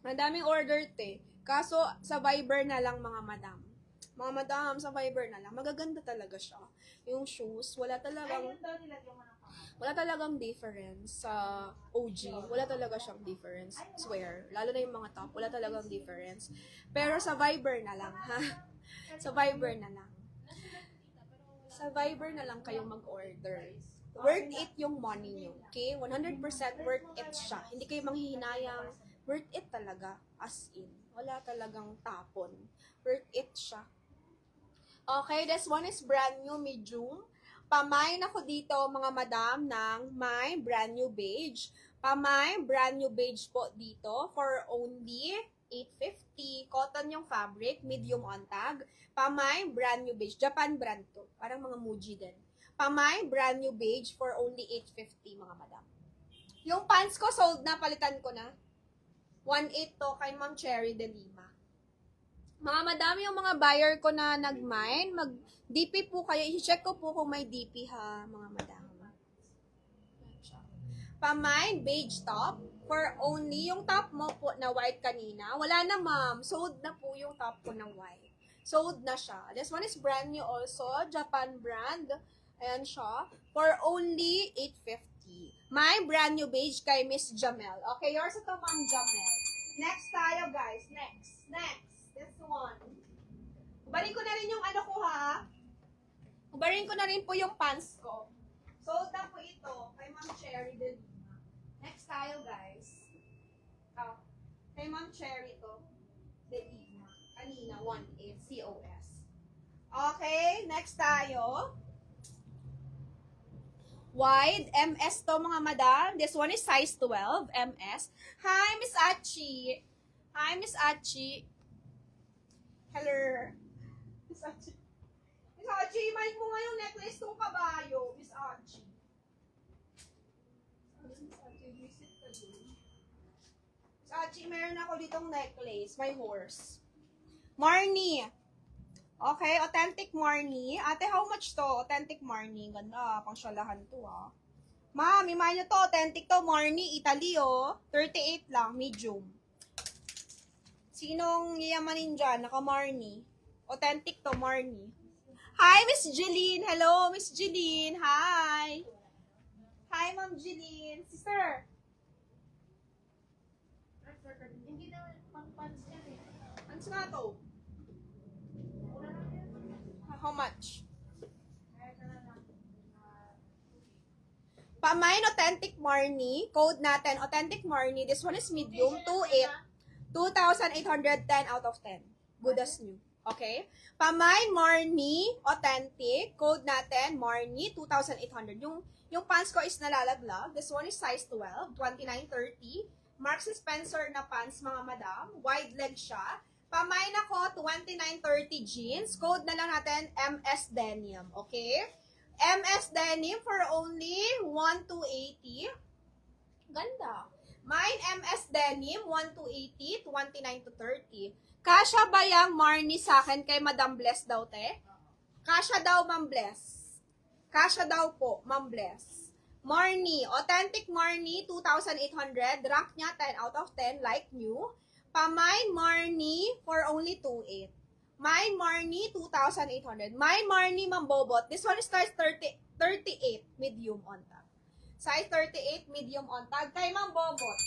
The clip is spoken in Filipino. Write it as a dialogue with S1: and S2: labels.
S1: Madaming order, te. Kaso, sa Viber na lang, mga madam. Mga madam, sa Viber na lang. Magaganda talaga siya. Yung shoes, wala talagang difference sa OG. Wala talaga siyang difference. Swear. Lalo na yung mga top, wala talagang difference. Pero sa Viber na lang, ha? Sa Viber na lang. Sa Viber na lang kayong mag-order. Worth it yung money nyo. Okay? 100% worth it siya. Hindi kayo manghihinayang. Worth it talaga. As in. Wala talagang tapon. Worth it siya. Okay, this one is brand new medium. Pamain ako dito, mga madam, ng my brand new beige. Pamay, brand new beige po dito for only $850. Cotton yung fabric, medium on tag. Pamay, brand new beige. Japan brand to. Parang mga Muji din. Pamay, brand new beige for only $850, mga madam. Yung pants ko, sold na. Palitan ko na. 1.8 to kay Ma'am Cherry de Lima. Mga madami yung mga buyer ko na nag-mine. Mag-DP po kayo. I-check ko po kung may DP ha, mga madam. Pamine, beige top. For only, yung top mo po na white kanina. Wala na ma'am. Sold na po yung top ko ng white. Sold na siya. This one is brand new also. Japan brand. Ayan siya. For only $850. My brand new beige kay Miss Jamel. Okay, yours ito, Ma'am Jamel. Next tayo, guys. Next. This one. Ubarin ko na rin yung ano ko, ha? Ubarin ko na rin po yung pants ko. Sold na po ito kay Ma'am Cherry de Lima. Next tayo, guys. Kay Ma'am Cherry to. De Lima. Kanina, 1.8 COS. Okay, next tayo. Wide, MS to, mga madam. This one is size 12, MS. Hi, Miss Achi. Hi, Miss Achi. Hello. Miss Achi. Miss Achi, mind mo nga yung necklace ng kabayo. Miss Achi. Miss Achi, visit ka dun. Miss Achi, meron ako ditong necklace. May horse. Marnie. Okay, authentic Marnie. Ate, how much to? Authentic Marnie. Ganda, pang syalahan to, ha. Ma'am, imahin nyo to. Authentic to, Marnie. Italy, oh. 38 lang, medium. Sinong yayamanin dyan? Naka Marnie. Authentic to, Marnie. Hi, Miss Jeline. Hello, Miss Jeline. Hi. Hi, Ma'am Jeline. Sister.
S2: Hindi na pang-pants yan eh.
S1: Ano nga to? How much? Pamain authentic Marnie. Code natin, authentic Marnie. This one is medium, 2,810 out of 10. Good as new. Okay? Pamain Marnie, authentic. Code natin, Marnie, 2,800. Yung pants ko is nalalaglag. This one is size 12, 29.30. Marks & Spencer na pants, mga madam. Wide leg siya. Pamain ako, 29.30 jeans. Code na lang natin, MS Denim. Okay? MS Denim for only 1,280. Ganda. Mine MS Denim, 1,280, 29 to 30. Kasha ba yung Marnie sa akin kay Madam Bless daw, te? Kasha daw, Ma'am Bless. Kasha daw po, Ma'am Bless. Marnie, authentic Marnie, 2,800. Rank niya 10 out of 10, like new. Pamine Marnie for only 2,800. Mine Marnie, 2,800. Mine Marnie, Mambobot. This one is size 38, medium on tag. Size 38, medium on tag. Kay Mambobot.